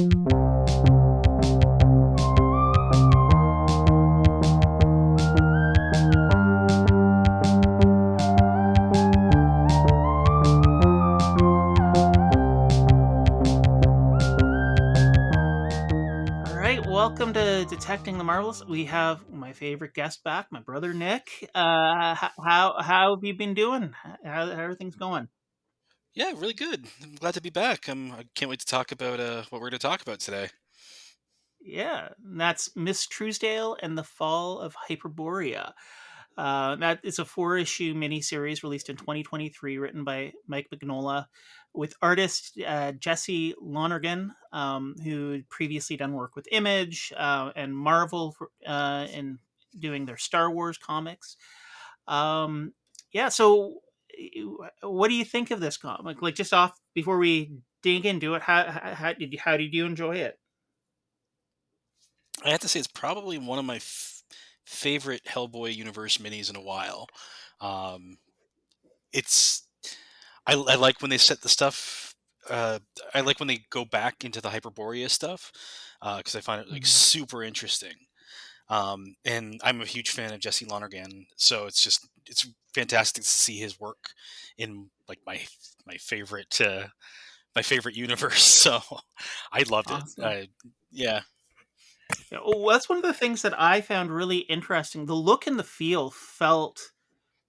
All right, welcome to Detecting the Marvels. We have my favorite guest back, my brother Nick. How have you been doing? How are things going? Yeah, really good. I'm glad to be back. I can't wait to talk about what we're going to talk about today. Yeah, and that's Miss Truesdale and the Fall of Hyperborea. That is a four-issue miniseries released in 2023, written by Mike Mignola, with artist Jesse Lonergan, who had previously done work with Image and Marvel in doing their Star Wars comics. Um, yeah, so what do you think of this comic? Like, just off before we dig into it, how did you enjoy it? I have to say, it's probably one of my favorite Hellboy universe minis in a while. Um, it's I like when they set the stuff. Uh, I like when they go back into the Hyperborea stuff because I find it like Mhm. super interesting. And I'm a huge fan of Jesse Lonergan, so it's fantastic to see his work in like my favorite universe. So I loved it. Awesome. Yeah, Yeah, oh, that's one of the things that I found really interesting. The look and the feel felt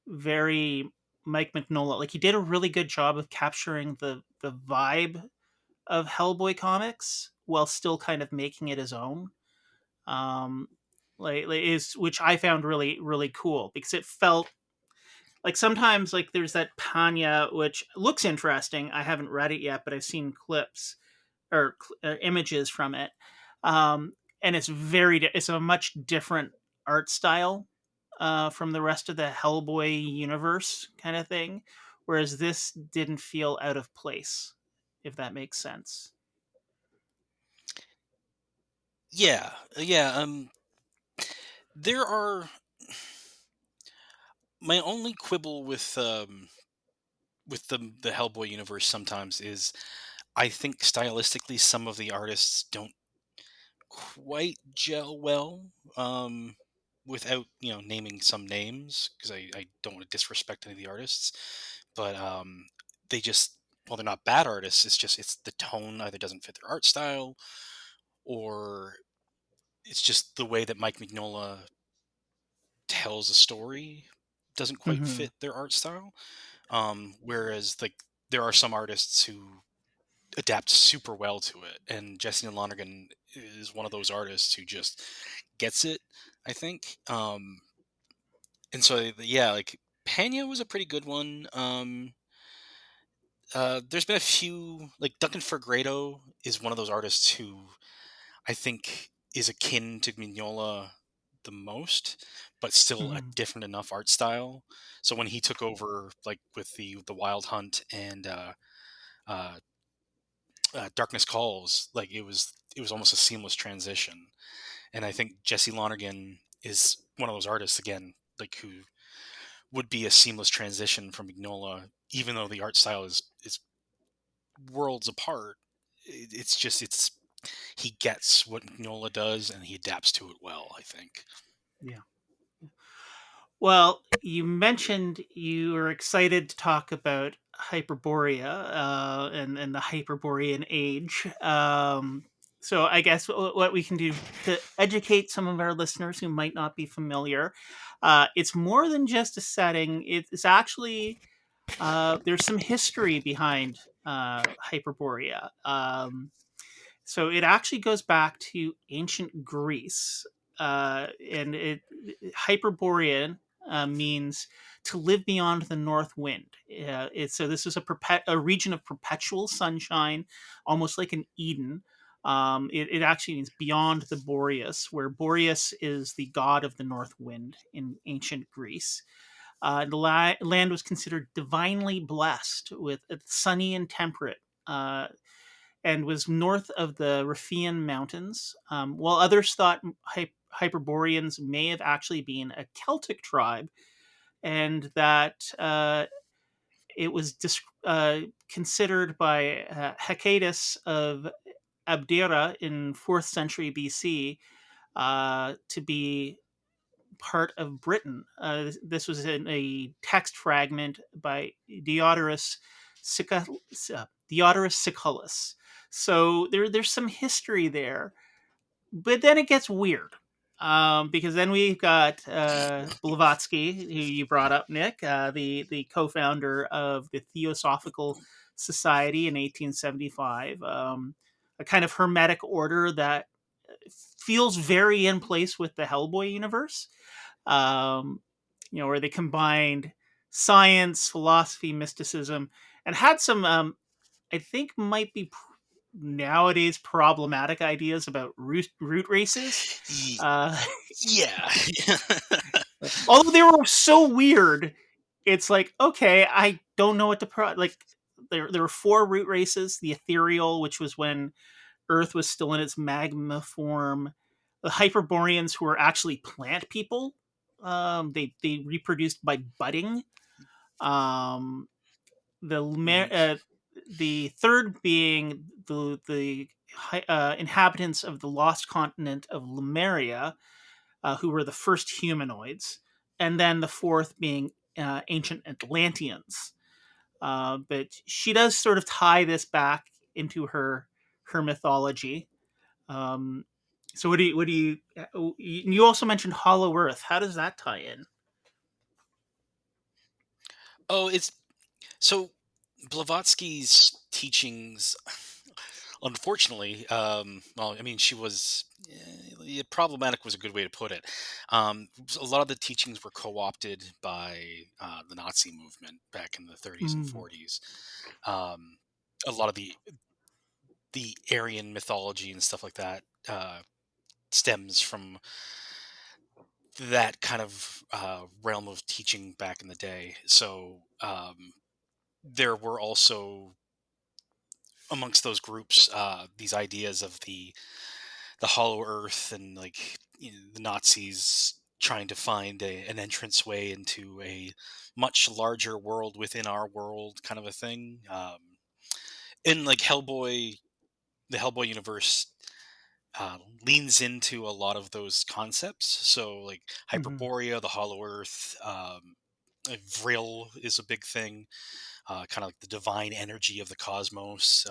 very Mike Mignola. Like he did a really good job of capturing the vibe of Hellboy comics while still kind of making it his own. Um, like is which I found really cool because it felt like sometimes like there's that Panya which looks interesting. I haven't read it yet, but I've seen clips or images from it. And it's a much different art style from the rest of the Hellboy universe kind of thing, whereas this didn't feel out of place, if that makes sense. yeah. There are my only quibble with the Hellboy universe sometimes is I think stylistically some of the artists don't quite gel well. Without naming some names because I don't want to disrespect any of the artists, but they just well they're not bad artists. It's the tone either doesn't fit their art style or it's just the way that Mike Mignola tells a story doesn't quite Hmm. fit their art style. Whereas like there are some artists who adapt super well to it, and Jesse Lonergan is one of those artists who just gets it. I think. And so yeah, like Pena was a pretty good one. There's been a few like Duncan Fegredo is one of those artists who I think is akin to Mignola the most, but still a Hmm. different enough art style. So when he took over, like with the Wild Hunt and uh, Darkness Calls, like it was almost a seamless transition. And I think Jesse Lonergan is one of those artists again, like who would be a seamless transition from Mignola, even though the art style is worlds apart. It's he gets what Mignola does and he adapts to it well. I think. Yeah. Well, you mentioned you were excited to talk about Hyperborea and the Hyperborean age. So I guess what we can do to educate some of our listeners who might not be familiar, it's more than just a setting. It's actually there's some history behind Hyperborea. So it actually goes back to ancient Greece, and it Hyperborean means to live beyond the north wind. So this is a region of perpetual sunshine, almost like an Eden. It actually means beyond the Boreas, where Boreas is the god of the north wind in ancient Greece. The land was considered divinely blessed with sunny and temperate. And was north of the Riphean Mountains, while others thought Hyperboreans may have actually been a Celtic tribe, and that it was considered by Hecatus of Abdera in 4th century BC to be part of Britain. This was in a text fragment by Diodorus Siculus. So there's some history there, but then it gets weird. Because then we've got Blavatsky, who you brought up, Nick, the co-founder of the Theosophical Society in 1875, a kind of hermetic order that feels very in place with the Hellboy universe. Um, where they combined science, philosophy, mysticism, and had some, I think, might be nowadays problematic ideas about root races. Ye- Uh, yeah. although they were so weird, it's like, okay, I don't know what to like. There were four root races: the ethereal, which was when Earth was still in its magma form; the Hyperboreans, who were actually plant people. They reproduced by budding. Um, the Mhm. the third being the inhabitants of the lost continent of Lemuria, who were the first humanoids, and then the fourth being ancient Atlanteans. But she does sort of tie this back into her mythology. Um, so you also mentioned Hollow Earth. How does that tie in? Oh, it's so Blavatsky's teachings. Unfortunately, well, I mean, she was problematic was a good way to put it. A lot of the teachings were co-opted by the Nazi movement back in the 30s and Mm, 40s. Um, a lot of the Aryan mythology and stuff like that stems from that kind of realm of teaching back in the day. So there were also amongst those groups these ideas of the hollow earth and like the Nazis trying to find an entrance way into a much larger world within our world, kind of a thing. In like Hellboy, the Hellboy universe leans into a lot of those concepts. So like hmm Hyperborea, the Hollow Earth, Vril is a big thing. Kind of like the divine energy of the cosmos.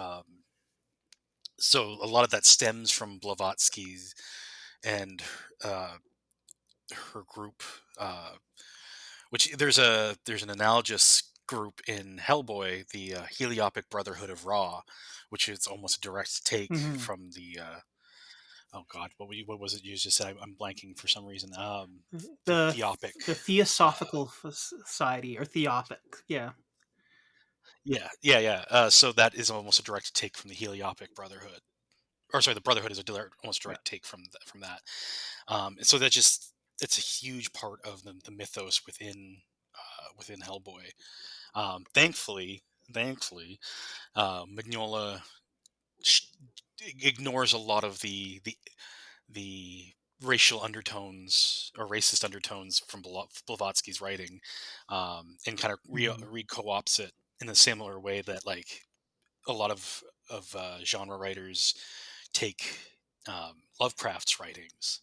So a lot of that stems from Blavatsky's and uh, her group, which there's an analogous group in Hellboy, the Heliopic Brotherhood of Ra, which is almost a direct take hmm from the oh god, what was it you just said? I'm blanking for some reason. The the Theopic. the Uh, Theosophical Society or Theopic, yeah. yeah, yeah, yeah. So that is almost a direct take from the Heliopic Brotherhood, or sorry, the Brotherhood is a almost Yeah. direct take from that. And so that just it's a huge part of the mythos within Hellboy. Thankfully, Mignola sh- ignores a lot of the racial undertones or racist undertones from Blavatsky's writing, and kind of hmm re-co-ops it in a similar way that like a lot of genre writers take Lovecraft's writings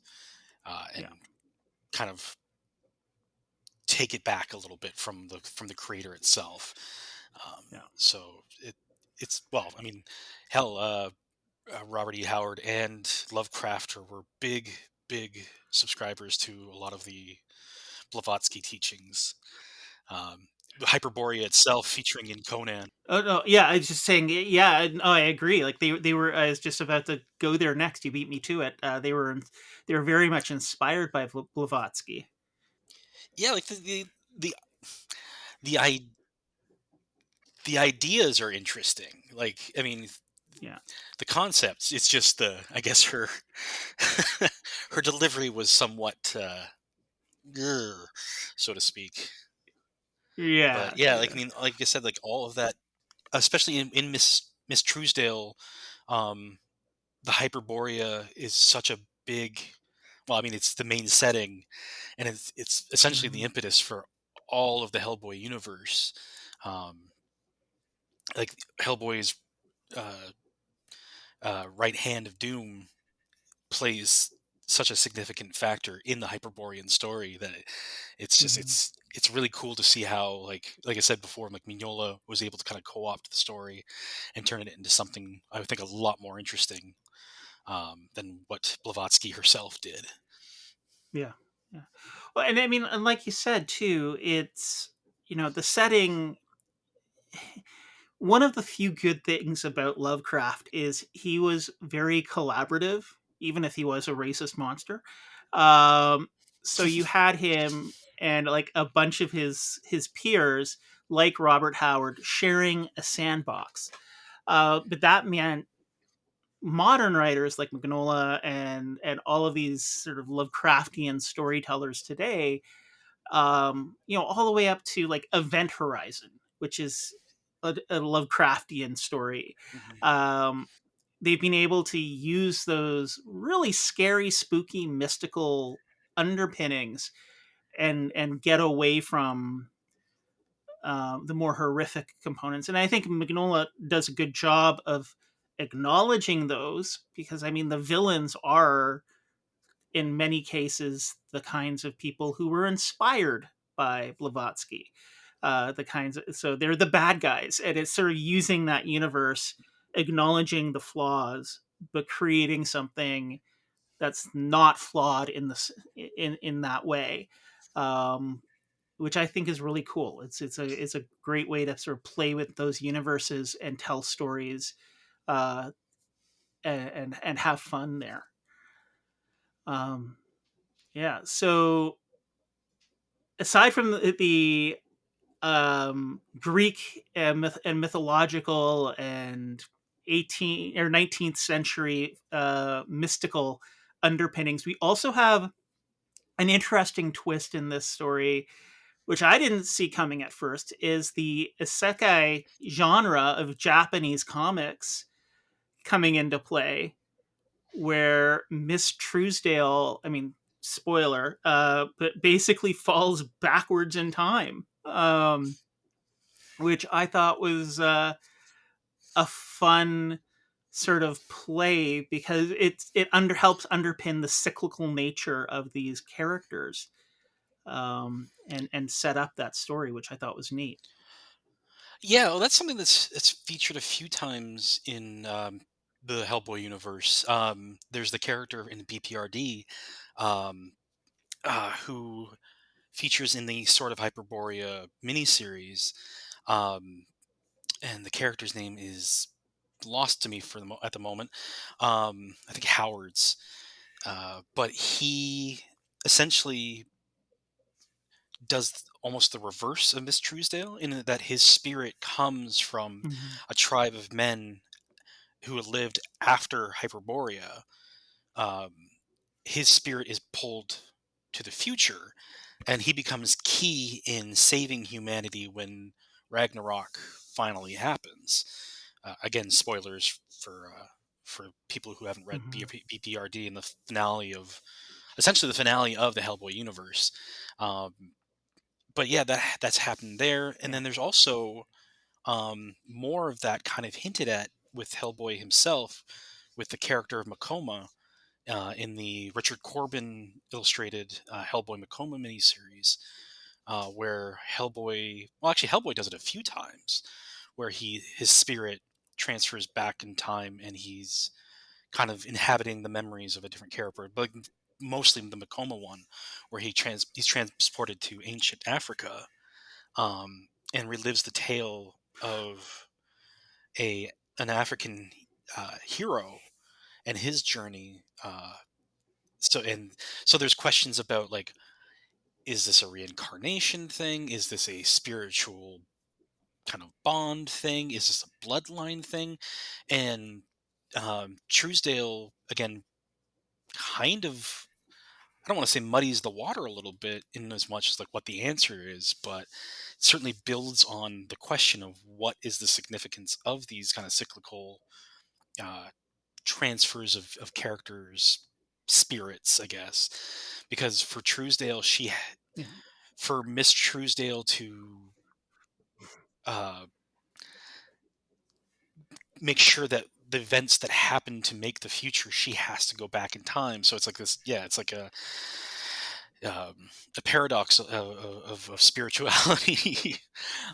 and Yeah. kind of take it back a little bit from the creator itself. Yeah. So it's well, I mean, hell, Robert E. Howard and Lovecraft were big subscribers to a lot of the Blavatsky teachings. Um, Hyperborea itself, featuring in Conan. Oh no, yeah. I was just saying, yeah. No, I agree. Like they were. I was just about to go there next. You beat me to it. They were very much inspired by Blavatsky. Yeah, like the the I the ideas are interesting. Like, I mean, Yeah. the concepts. It's just the I guess her her delivery was somewhat ugh, so to speak. But Yeah. yeah, like I Yeah. mean, like I said, like all of that, especially in Miss Truesdale, um, the Hyperborea is such a big. Well, I mean, it's the main setting, and it's essentially the hmm impetus for all of the Hellboy universe. Um, like Hellboy's uh, right hand of doom plays such a significant factor in the Hyperborean story that it's just Hmm. it's really cool to see how like I said before, like Mignola was able to kind of co-opt the story and turn it into something I would think a lot more interesting than what Blavatsky herself did. Yeah, yeah. Well, and I mean, and like you said too, it's, the setting. One of the few good things about Lovecraft is he was very collaborative, even if he was a racist monster. Um, so you had him and like a bunch of his peers, like Robert Howard, sharing a sandbox. But that meant modern writers like Magnola and all of these sort of Lovecraftian storytellers today, all the way up to like Event Horizon, which is a Lovecraftian story. Mhm. Um, they've been able to use those really scary, spooky, mystical underpinnings and get away from the more horrific components. And I think Mignola does a good job of acknowledging those because I mean the villains are in many cases the kinds of people who were inspired by Blavatsky. So they're the bad guys, and it's sort of using that universe, acknowledging the flaws, but creating something that's not flawed in that way, um, which I think is really cool. It's a great way to sort of play with those universes and tell stories, uh, and have fun there. Um, yeah. So aside from the Greek and mythological and 18th or 19th century mystical underpinnings, we also have an interesting twist in this story, which I didn't see coming at first, is the isekai genre of Japanese comics coming into play, where Miss Truesdale, I mean, spoiler, but basically falls backwards in time, which I thought was a fun sort of play because it helps underpin the cyclical nature of these characters, and set up that story, which I thought was neat. Yeah, well, that's something that's featured a few times in the Hellboy universe. There's the character in the BPRD um, who features in the sort of Hyperborea miniseries, um, and the character's name is lost to me for at the moment. I think Howard's, but he essentially does almost the reverse of Miss Truesdale in that his spirit comes from Mhm. a tribe of men who had lived after Hyperborea. Um, his spirit is pulled to the future, and he becomes key in saving humanity when Ragnarok finally happens. Again, spoilers for people who haven't read Mhm. BPRD and the finale of essentially the finale of the Hellboy universe. Um, but yeah, that's happened there, and Yeah. then there's also more of that kind of hinted at with Hellboy himself, with the character of Makoma in the Richard Corbin illustrated Hellboy Makoma miniseries, where actually Hellboy does it a few times, where his spirit transfers back in time and he's kind of inhabiting the memories of a different character, but mostly the Makoma one, where he's transported to ancient Africa and relives the tale of a an African hero and his journey. So there's questions about like, is this a reincarnation thing? Is this a spiritual kind of bond thing? Is this a bloodline thing? And Truesdale again, kind of. I don't want to say muddies the water a little bit in as much as like what the answer is, but certainly builds on the question of what is the significance of these kind of cyclical uh, transfers of characters spirits, I guess. Because for Truesdale, Yeah. for Miss Truesdale to uh, make sure that the events that happen to make the future, she has to go back in time. So it's like this, yeah, it's like a paradox of spirituality.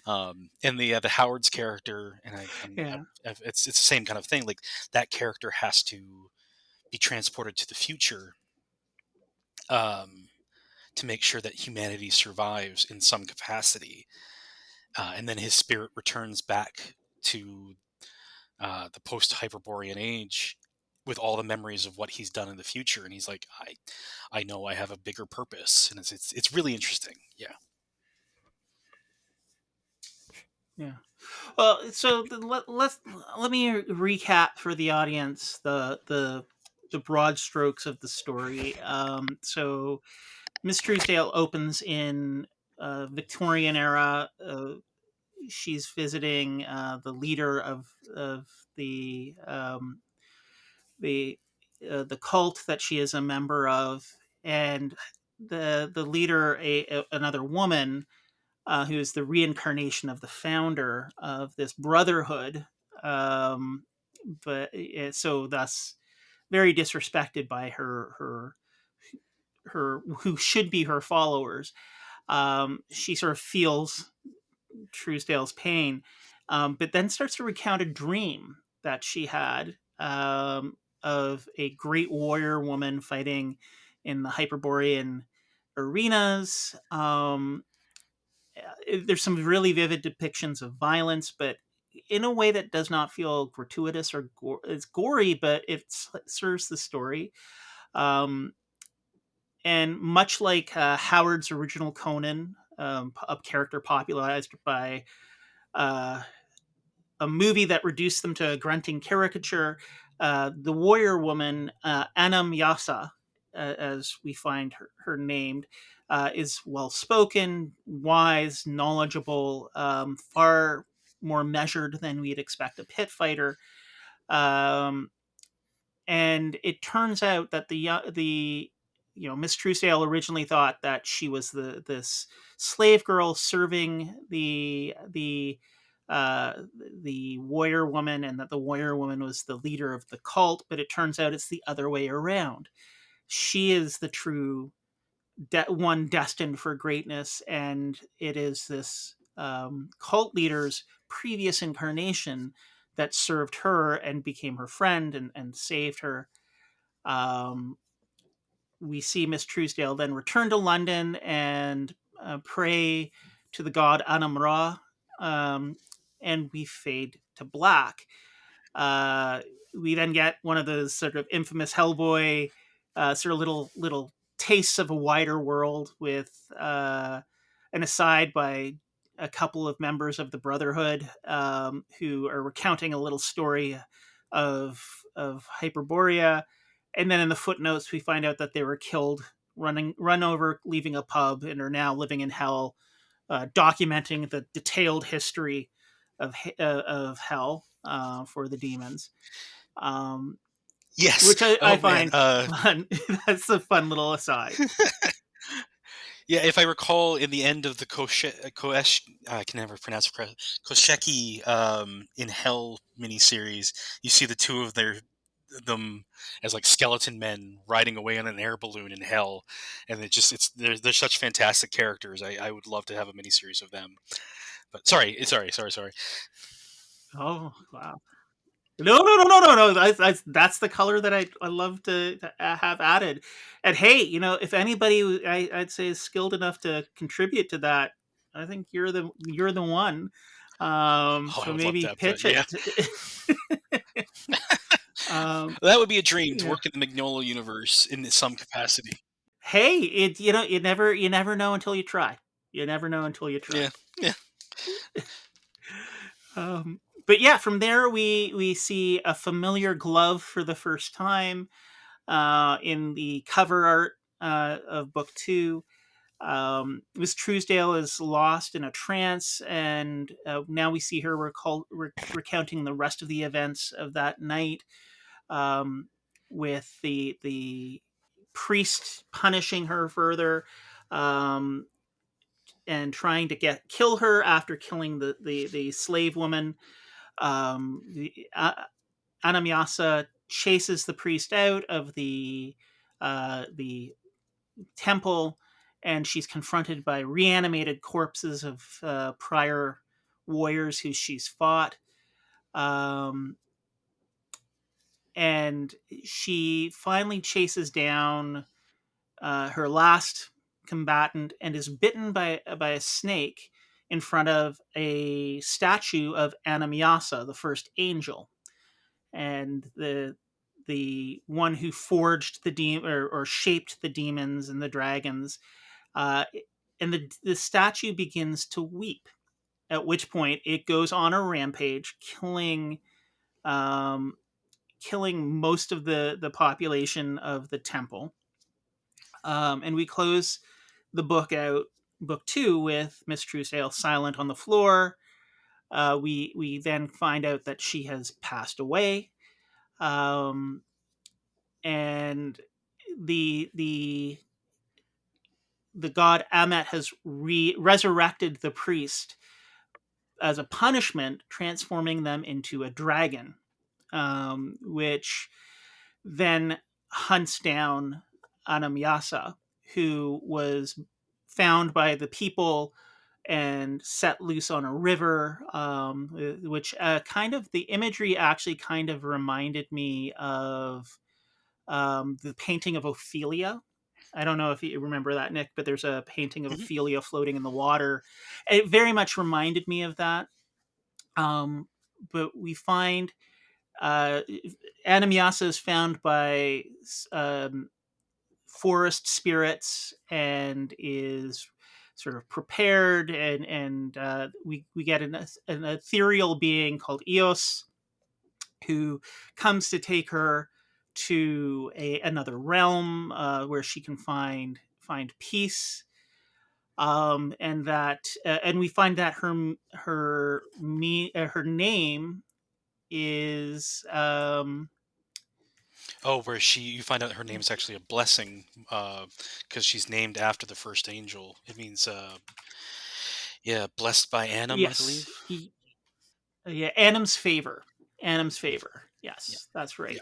And the Howard's character, and Yeah. it's the same kind of thing. Like that character has to be transported to the future, um, to make sure that humanity survives in some capacity, and then his spirit returns back to the post Hyperborean age with all the memories of what he's done in the future, and he's like, I know I have a bigger purpose, and it's really interesting. Yeah. Yeah. Well, so let me recap for the audience the broad strokes of the story. So Miss Truesdale opens in Victorian era. She's visiting the leader of the um, the the cult that she is a member of, and the leader, another woman who is the reincarnation of the founder of this brotherhood, um, but so thus very disrespected by her who should be her followers. She sort of feels Truesdale's pain, but then starts to recount a dream that she had of a great warrior woman fighting in the Hyperborean arenas. There's some really vivid depictions of violence, but in a way that does not feel gratuitous or it's gory, but it serves the story. Um, and much like Howard's original Conan, a character popularized by uh, a movie that reduced them to a grunting caricature. The warrior woman, Anam Yasa, as we find her named, is well spoken, wise, knowledgeable, far more measured than we'd expect a pit fighter. Um, and it turns out that the Miss Truesdale originally thought that she was this slave girl serving the warrior woman, and that the warrior woman was the leader of the cult. But it turns out it's the other way around. She is the true one destined for greatness, and it is this cult leader's previous incarnation that served her and became her friend and saved her. um, we see Miss Truesdale then return to London and pray to the god Anam Ra, and we fade to black. Uh, we then get one of those sort of infamous Hellboy sort of little tastes of a wider world with an aside by a couple of members of the Brotherhood who are recounting a little story of Hyperborea, and then in the footnotes we find out that they were killed run over leaving a pub and are now living in hell, documenting the detailed history of hell for the demons, um, Yes. which I Oh man. find fun. That's a fun little aside. Yeah, if I recall, in the end of the Koesh, I can never pronounce it correctly, Kosheki in Hell miniseries, you see the two of them as like skeleton men riding away on an air balloon in Hell, and it's they're such fantastic characters. I would love to have a miniseries of them. But sorry. Oh wow! No! That's the color that I love to have added. And hey, if anybody I'd say is skilled enough to contribute to that, I think you're the one. Oh, I So would love maybe to have that. pitch Yeah, it. um, that would be a dream to yeah. work in the Mignola universe in some capacity. Hey, you never know until you try. You never know until you try. Yeah, yeah. But yeah, from there we see a familiar glove for the first time in the cover art of book two. Miss Truesdale is lost in a trance, and now we see her recounting the rest of the events of that night, with the priest punishing her further, um, and trying to kill her after killing the slave woman. Anamyasa chases the priest out of the temple, and she's confronted by reanimated corpses of prior warriors who she's fought. Um, and she finally chases down her last combatant and is bitten by a snake in front of a statue of Anamyasa, the first angel, and the one who forged the or shaped the demons and the dragons. Uh, and the statue begins to weep. At which point it goes on a rampage, um, killing most of the population of the temple. And we close the book out, book two, with Miss Truesdale silent on the floor. We then find out that she has passed away, um, and the the god Amet has resurrected the priest as a punishment, transforming them into a dragon, which then hunts down Anamyasa, who was found by the people and set loose on a river, which kind of the imagery actually kind of reminded me of the painting of Ophelia. I don't know if you remember that, Nick, but there's a painting of Mhm. Ophelia floating in the water. It very much reminded me of that. Um, but we find uh, Anamyasa is found by um, forest spirits and is sort of prepared, and we get an ethereal being called Eos who comes to take her to another realm where she can find peace. And we find that her name is Oh, where you find out her name is actually a blessing, because she's named after the first angel. It means, yeah, blessed by Annam, I yes, believe. yeah, Adam's favor. Adam's Yeah, favor. yeah, Yes, that's yeah. right.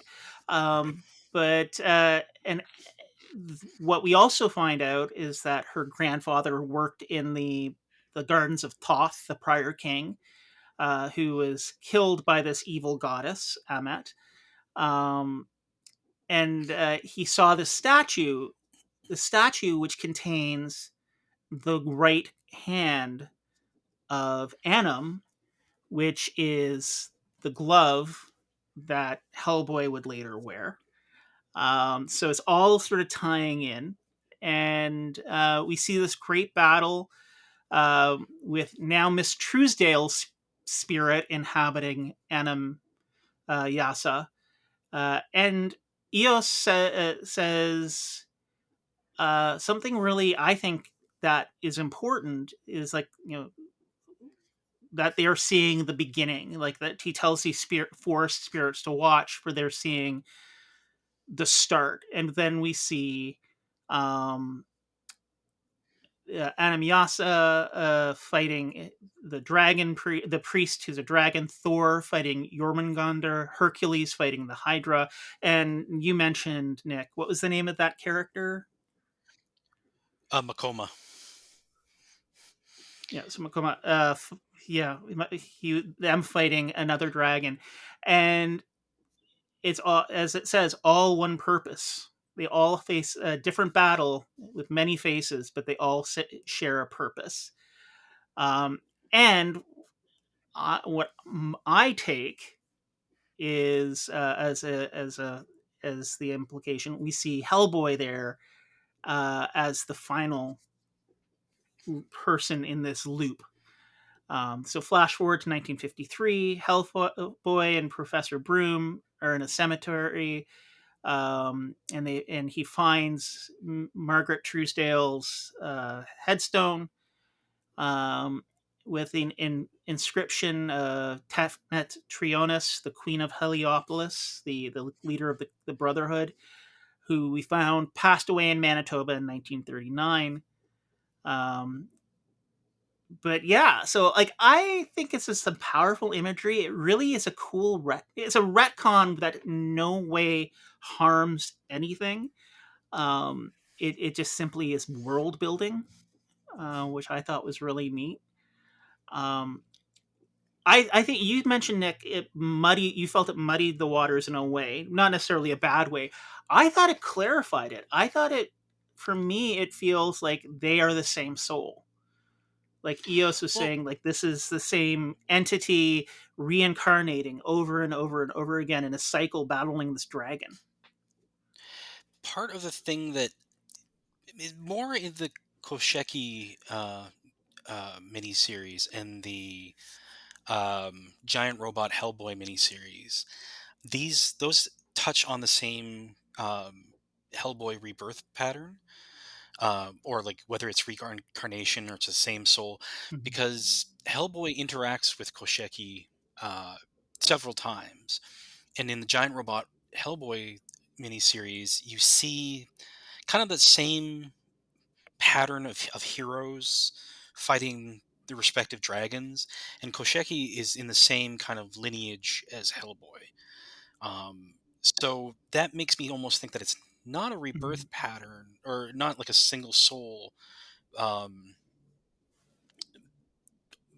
But and what we also find out is that her grandfather worked in the gardens of Thoth, the prior king, who was killed by this evil goddess Amet. Um, and he saw the statue which contains the right hand of Annam, which is the glove that Hellboy would later wear. So it's all sort of tying in. And we see this great battle with now Miss Truesdale's spirit inhabiting Anam Yasa. And Eos says something really, I think, that is important is like, that they're seeing the beginning, like that he tells these forest spirits to watch for they're seeing the start. And then we see um Anamyasa fighting the priest who's a dragon, Thor fighting Jormungandr, Hercules fighting the Hydra. And you mentioned, Nick, what was the name of that character? Makoma. Yeah, so Makoma, yeah, them fighting another dragon, and it's all, as it says, all one purpose. They all face a different battle with many faces, but they all share a purpose. Um, and what I take is as the implication, we see Hellboy there as the final person in this loop. So flash forward to 1953, Hellboy and Professor Broom are in a cemetery, and he finds Margaret Truesdale's headstone, um, with an inscription, Tefnet Trionis, the Queen of Heliopolis, the leader of the Brotherhood, who we found passed away in Manitoba in 1939. Um, but yeah, so like I think it's just some powerful imagery. It really is a cool it's a retcon that in no way harms anything. It just simply is world building, which I thought was really neat. Um, I think you mentioned, Nick, you felt it muddied the waters in a way, not necessarily a bad way. I thought it clarified it. I thought it, for me, it feels like they are the same soul. Like Eos was Well, saying, like this is the same entity reincarnating over and over and over again in a cycle, battling this dragon. part of the thing that is more in the Kosheki miniseries and the Giant Robot Hellboy miniseries, those touch on the same Hellboy rebirth pattern, or like whether it's reincarnation or it's the same soul, Mhm. because Hellboy interacts with Kosheki uh, several times, and in the Giant Robot Hellboy miniseries, you see kind of the same pattern of heroes fighting the respective dragons, and Kosheki is in the same kind of lineage as Hellboy. So that makes me almost think that it's not a Mhm. rebirth pattern or not like a single soul, um,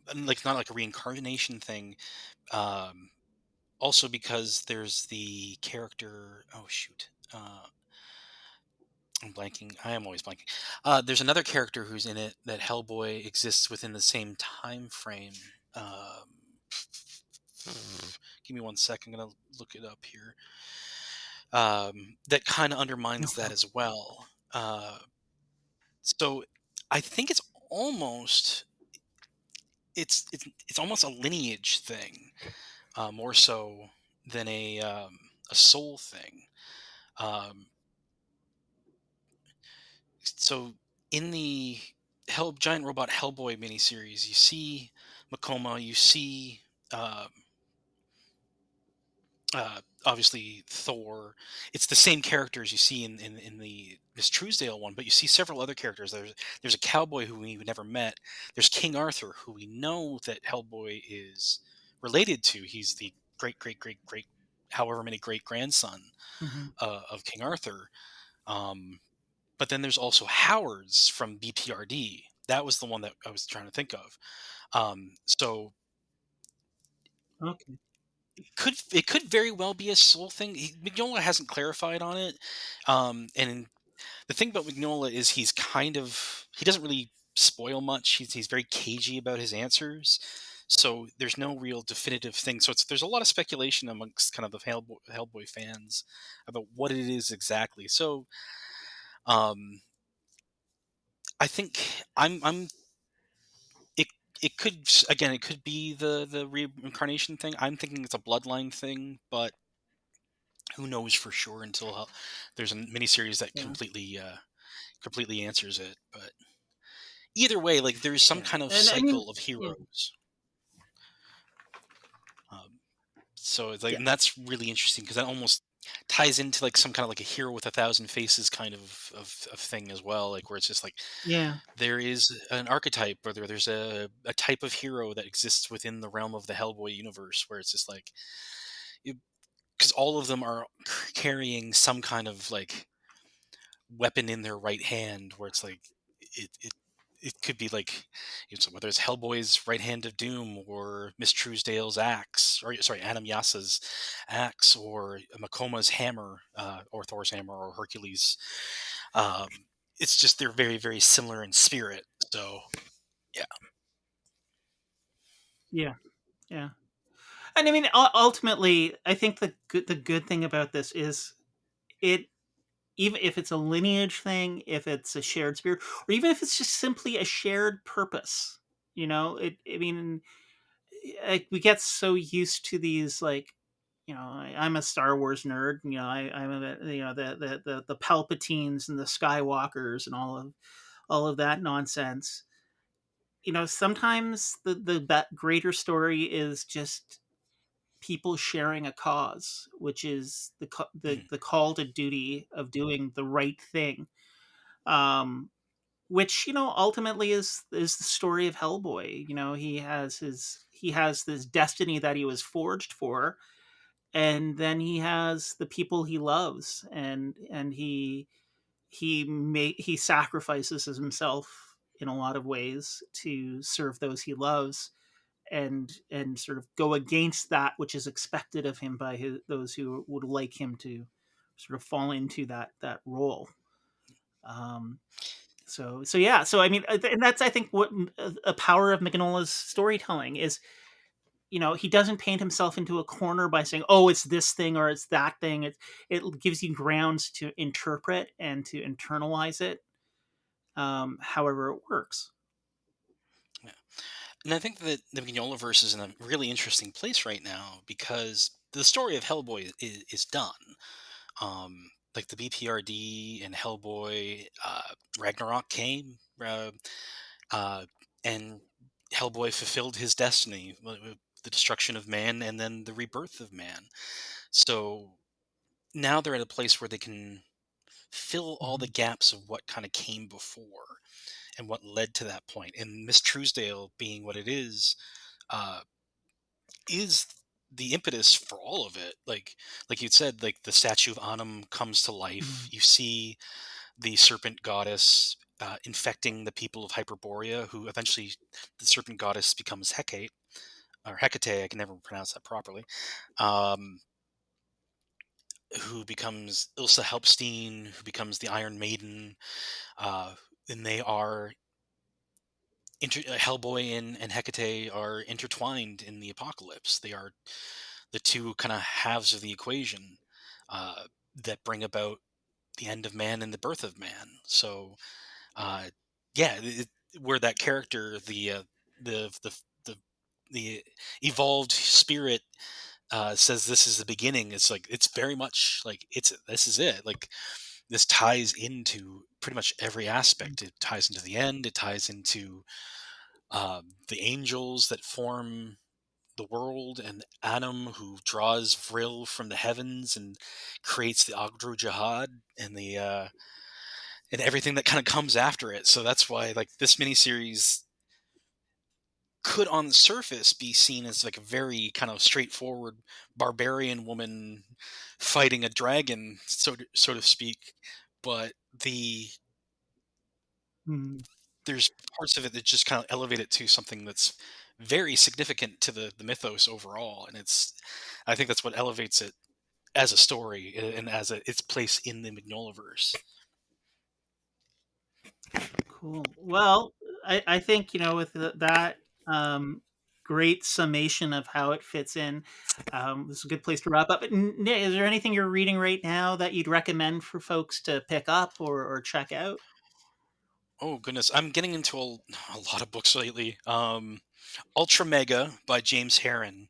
and like not like a reincarnation thing. Um, Also because there's the character. Oh shoot. I'm blanking. I am always blanking. There's another character who's in it that Hellboy exists within the same time frame. Um, Give me one second. I'm gonna look it up here. That kind of undermines Okay. that as well. So I think almost it's almost a lineage thing, more so than a soul thing. Um, so in the Giant Robot Hellboy miniseries, you see Makoma, you see um, obviously Thor. It's the same characters you see in the Miss Truesdale one, but you see several other characters. There's a cowboy who we never met. There's King Arthur, who we know that Hellboy is related to. He's the great great great great however many great grandson Mhm. of King Arthur. Um, but then there's also Howard's from BPRD. That was the one that I was trying to think of. So Okay. it could very well be a soul thing. Mignola hasn't clarified on it, and the thing about Mignola is he doesn't really spoil much. He's very cagey about his answers, so there's no real definitive thing. So there's a lot of speculation amongst kind of the Hellboy fans about what it is exactly. So um, I think I'm it. It could again, it could be the reincarnation thing. I'm thinking it's a bloodline thing, but who knows for sure until there's a miniseries that Yeah. completely answers it. But either way, like there's some Yeah. kind of And I mean, cycle of yeah. heroes. Um, so it's like, Yeah. and that's really interesting because that almost ties into like some kind of like a hero with a thousand faces kind of thing as well. Like where it's just like Yeah. there is an archetype or there's a type of hero that exists within the realm of the Hellboy universe where it's just like because all of them are carrying some kind of like weapon in their right hand where it's like it it could be like whether it's Hellboy's right hand of doom or Miss Truesdale's axe or sorry Adam Yasa's axe or Makoma's hammer or Thor's hammer or Hercules. um, it's just they're very very similar in spirit, so yeah. Yeah. Yeah. And I mean, ultimately, I think the good thing about this is it, even if it's a lineage thing, if it's a shared spirit, or even if it's just simply a shared purpose, it. I mean, we get so used to these, like, I'm a Star Wars nerd. I'm the Palpatines and the Skywalkers and all of that nonsense. Sometimes that greater story is just people sharing a cause, which is Mhm. the call to duty of doing the right thing. Um, which ultimately is the story of Hellboy. He has this destiny that he was forged for, and then he has the people he loves, and he sacrifices himself in a lot of ways to serve those he loves, and sort of go against that which is expected of him by those who would like him to sort of fall into that role. um so yeah, so I mean, and that's, I think, what a power of Mignola's storytelling is. He doesn't paint himself into a corner by saying, "Oh, it's this thing or it's that thing." It gives you grounds to interpret and to internalize it, however it works. Yeah. And I think that the Mignolaverse is in a really interesting place right now because the story of Hellboy is done. Like the BPRD and Hellboy, Ragnarok came, uh, and Hellboy fulfilled his destiny, the destruction of man and then the rebirth of man. So now they're at a place where they can fill all the Mhm. gaps of what kind of came before and what led to that point. And Miss Truesdale being what it uh, is the impetus for all of it. Like you said, like the statue of Anum comes to life. Mhm. You see the serpent goddess infecting the people of Hyperborea, who eventually the serpent goddess becomes Hecate or Hecate. I can never pronounce that properly. Um, who becomes Ilsa Helpstein, who becomes the Iron Maiden, uh, and they are Hellboy and Hecate are intertwined in the apocalypse. They are the two kind of halves of the equation that bring about the end of man and the birth of man. So, uh, yeah, where that character, the the the the evolved spirit says this is the beginning. It's like it's very much like it's this is it. Like this ties into pretty much every aspect. It ties into the end. It ties into the angels that form the world, and Adam who draws Vril from the heavens and creates the Agdru Jihad and everything that kind of comes after it. So that's why like this miniseries could on the surface be seen as like a very kind of straightforward barbarian woman fighting a dragon, so to speak. But Mhm. there's parts of it that just kind of elevate it to something that's very significant to the mythos overall, and I think that's what elevates it as a story and as its place in the Mignolaverse. Cool. Well, I think, with that great summation of how it fits in, this is a good place to wrap up. But Nick, is there anything you're reading right now that you'd recommend for folks to pick up or check out? Oh goodness, I'm getting into a lot of books lately. Ultra Mega by James Herron.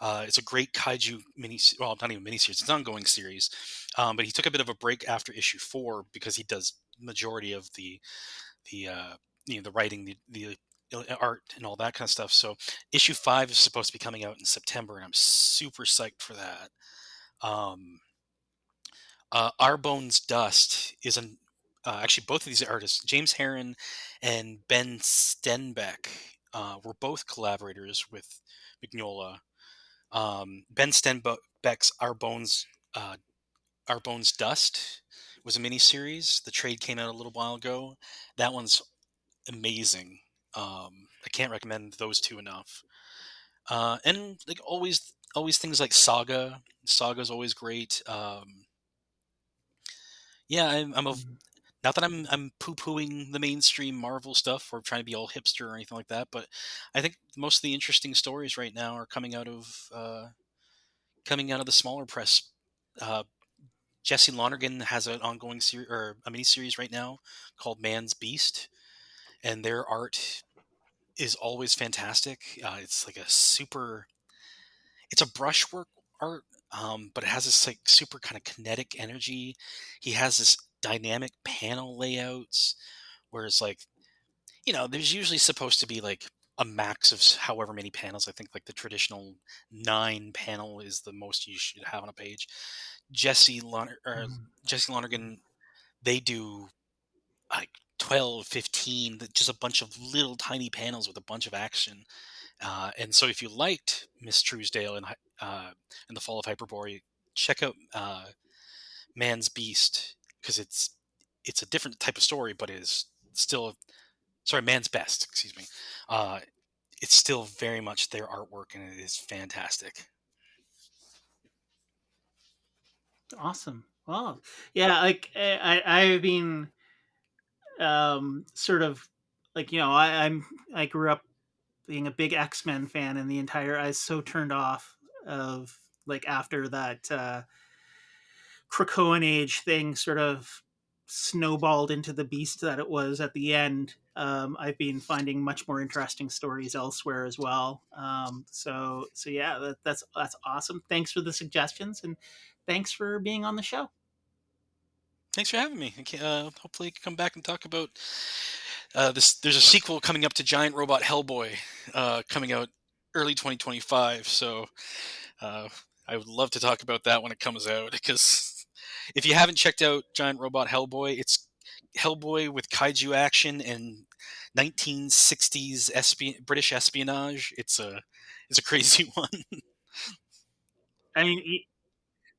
It's a great kaiju well, not even mini series. It's an ongoing series, but he took a bit of a break after issue 4 because he does majority of the the writing, the art, and all that kind of stuff. So issue 5 is supposed to be coming out in September, and I'm super psyched for that. Um, Our Bones Dust is an actually both of these artists, James Herron and Ben Stenbeck, were both collaborators with Mignola. Ben Stenbeck's uh, Our Bones Dust was a mini series. The trade came out a little while ago. That one's amazing. I can't recommend those two enough. And like always things like Saga. Saga's always great. Yeah, Mhm. not that I'm poo pooing the mainstream Marvel stuff or trying to be all hipster or anything like that, but I think most of the interesting stories right now are coming out of the smaller press. Uh, Jesse Lonergan has an ongoing series or a mini series right now called Man's Beast, and their art is always fantastic. It's like it's a brushwork art, but it has this like super kind of kinetic energy. He has this dynamic panel layouts where it's like there's usually supposed to be like a max of however many panels. I think like the traditional 9 panel is the most you should have on a page. Jesse Lonergan, they do like 12, 15, just a bunch of little tiny panels with a bunch of action. And so if you liked Miss Truesdale and the Fall of Hyperborea, check out Man's Beast, because it's a different type of story, but it is still, sorry, Man's Best, excuse me. Uh, it's still very much their artwork, and it is fantastic. Awesome. Well, yeah, like I've been sort of like, I grew up being a big X-Men fan, and I was so turned off of, like, after that Krakoan age thing sort of snowballed into the beast that it was at the end. I've been finding much more interesting stories elsewhere as well. So yeah, that's awesome. Thanks for the suggestions, and thanks for being on the show. Thanks for having me. Hopefully, you can come back and talk about this. There's a sequel coming up to Giant Robot Hellboy, coming out early 2025. So uh, I would love to talk about that when it comes out, because if you haven't checked out Giant Robot Hellboy, it's Hellboy with kaiju action and 1960s British espionage. It's a crazy one. I mean,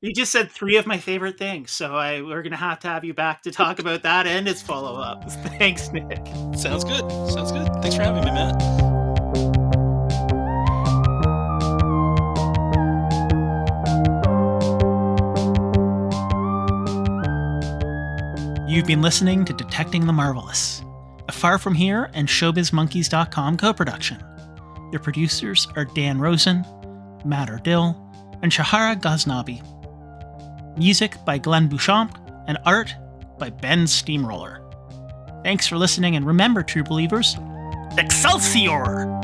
you just said three of my favorite things, so we're gonna have to have you back to talk about that and its follow-ups. Thanks, Nick. Sounds good. Sounds good. Thanks for having me, Matt. You've been listening to Detecting the Marvelous, a Far From Here and ShowbizMonkeys.com co-production. Your producers are Dan Rosen, Matt Erdill, and Shahara Ghaznabi. Music by Glenn Bouchamp, and art by Ben Steamroller. Thanks for listening, and remember, true believers, Excelsior!